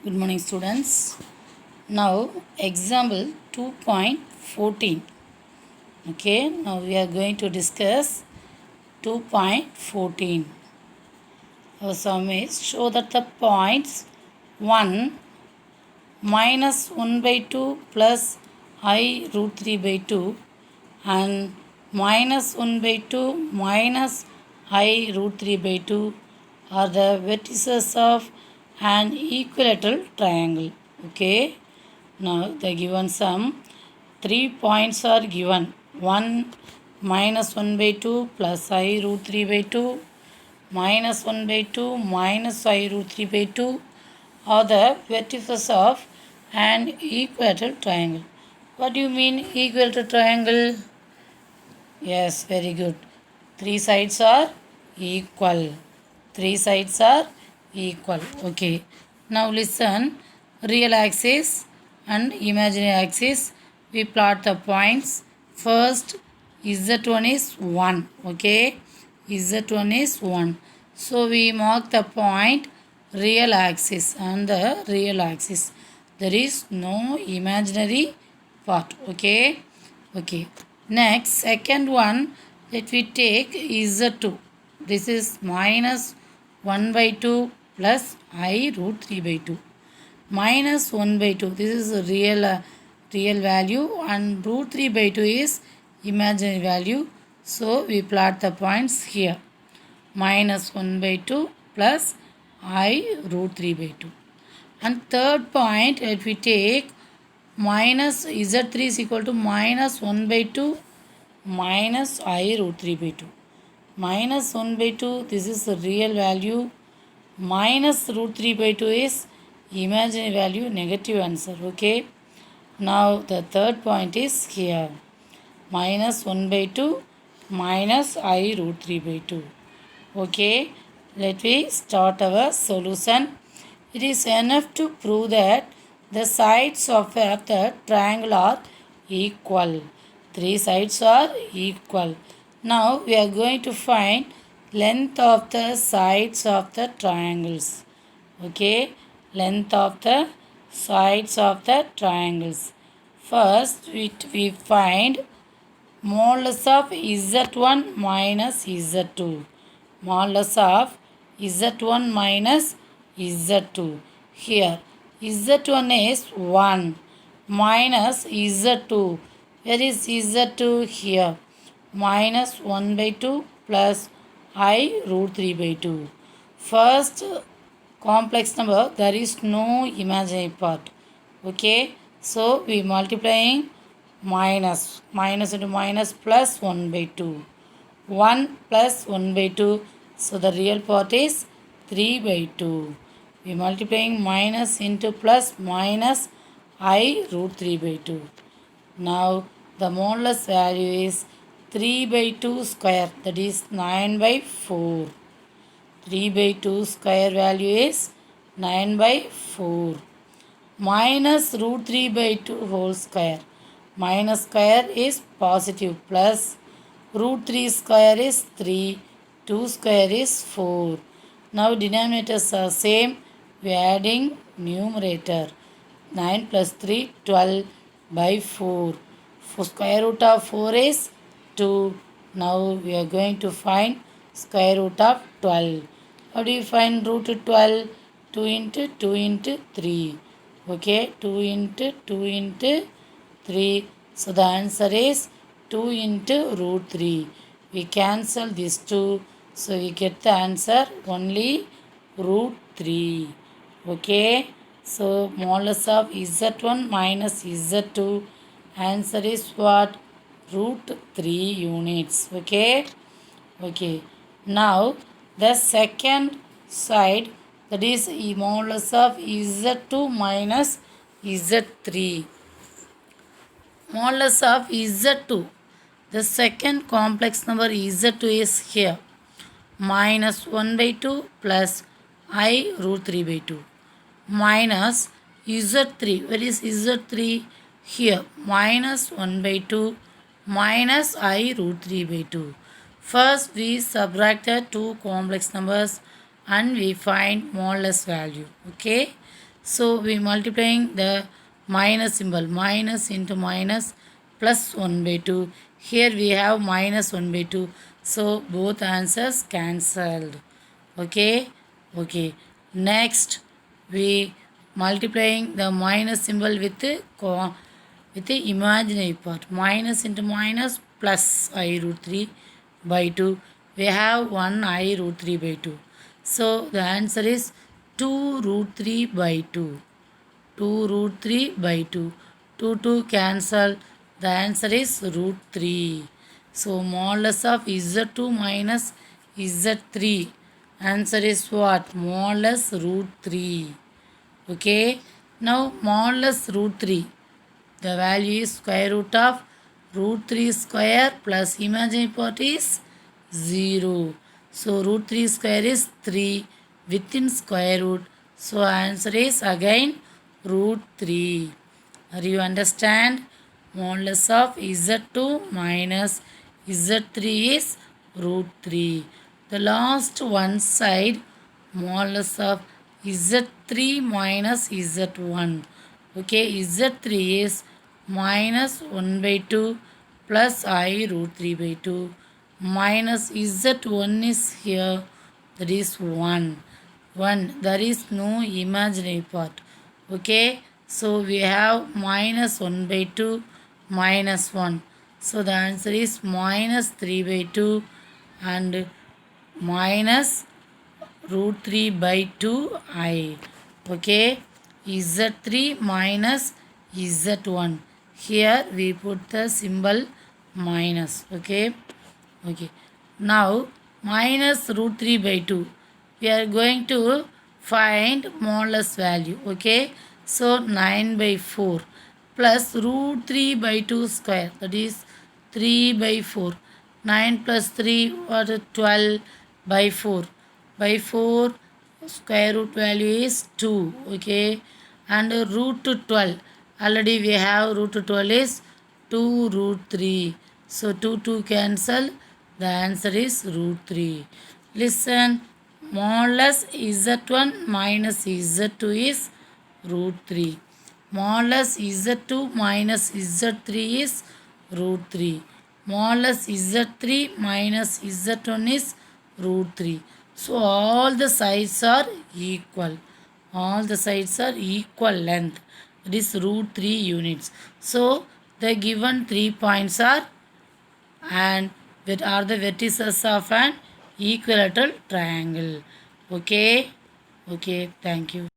Good morning, students. Now, example 2.14. Okay, now we are going to discuss 2.14. Our sum is show that the points 1 minus 1 by 2 plus I root 3 by 2 and minus 1 by 2 minus I root 3 by 2 are the vertices of an equilateral triangle. Okay. Now the given sum 3 points are given. 1 minus 1 by 2 plus I root 3 by 2 minus 1 by 2 minus I root 3 by 2 are the vertices of an equilateral triangle. What do you mean equilateral triangle? Yes, very good. Three sides are equal. Three sides are equal. Okay. Now listen. Real axis and imaginary axis. We plot the points. First, Z1 is 1. Okay. Z1 is 1. So we mark the point real axis and the real axis. There is no imaginary part. Okay. Okay. Next, second one that we take is the 2. This is minus 1 by 2 plus I root 3 by 2. Minus 1 by 2. This is a real value and root 3 by 2 is imaginary value. So, we plot the points here. Minus 1 by 2 plus I root 3 by 2. And third point that we take minus Z3 is equal to minus 1 by 2 minus I root 3 by 2. Minus 1 by 2, this is the real value. Minus root 3 by 2 is imaginary value, negative answer. Okay. Now the third point is here. Minus 1 by 2 minus I root 3 by 2. Okay. Let me start our solution. It is enough to prove that the sides of the triangle are equal. Three sides are equal. Now we are going to find length of the sides of the triangles. Okay, length of the sides of the triangles. First we find modulus of Z1 minus Z2. Modulus of Z1 minus Z2. Here Z1 is 1 minus Z2. Where is Z2? Here. Minus 1 by 2 plus I root 3 by 2. First complex number, there is no imaginary part. Okay. So we multiplying minus. Minus into minus plus 1 by 2. 1 plus 1 by 2. So the real part is 3 by 2. We multiplying minus into plus minus I root 3 by 2. Now the modulus value is 3 by 2 square, that is 9 by 4. 3 by 2 square value is 9 by 4. Minus root 3 by 2 whole square. Minus square is positive plus root 3 square is 3. 2 square is 4. Now denominators are same. We are adding numerator. 9 plus 3, 12 by 4. Square root of 4 is 2. Now we are going to find square root of 12. How do you find root 12? 2 into 2 into 3. Okay, 2 into 2 into 3. So the answer is 2 into root 3. We cancel these 2. So we get the answer only root 3. Okay. So modulus of Z1 minus Z2. Answer is what? Root 3 units. Okay. Okay. Now the second side, that is modulus of Z2 minus Z3. Modulus of Z2. The second complex number Z2 is here. Minus 1 by 2 plus I root 3 by 2. Minus Z3. Where is Z3? Here. Minus 1 by 2 minus I root 3 by 2. First we subtract the two complex numbers and we find modulus value. Okay. So we multiplying the minus symbol, minus into minus plus 1 by 2. Here we have minus 1 by 2. So both answers cancelled. Okay. Okay. Next we multiplying the minus symbol with the imaginary part. Minus into minus plus I root 3 by 2. We have 1 I root 3 by 2. So the answer is 2 root 3 by 2. 2 root 3 by 2. 2 cancel. The answer is root 3. So modulus of Z2 minus Z3. Answer is what? Modulus root 3. Okay. Now modulus root 3. The value is square root of root 3 square plus imaginary part is 0. So root 3 square is 3 within square root. So answer is again root 3. Are you understand? Modulus of Z2 minus Z3 is root 3. The last one side modulus of Z3 minus Z1. Okay, Z3 is minus 1 by 2 plus I root 3 by 2 minus Z1 is here, that is 1. 1, there is no imaginary part. Okay, so we have minus 1 by 2 minus 1. So the answer is minus 3 by 2 and minus root 3 by 2I. Okay, Z3 minus Z1. Here we put the symbol minus. Okay, okay. Now minus root 3 by 2. We are going to find modulus value. Okay, so 9 by 4 plus root 3 by 2 square, that is 3 by 4. 9 plus 3 what? 12 by 4. By 4 square root value is 2. Okay, and root 12, already we have root 12 is 2 root 3. So 2 cancel. The answer is root 3. Listen, modulus Z1 minus Z2 is root 3. Modulus Z2 minus Z3 is root 3. Modulus Z3 minus Z1 is root 3. So all the sides are equal. All the sides are equal length. It is root 3 units. So the given 3 points are and that are the vertices of an equilateral triangle. Okay. Okay. Thank you.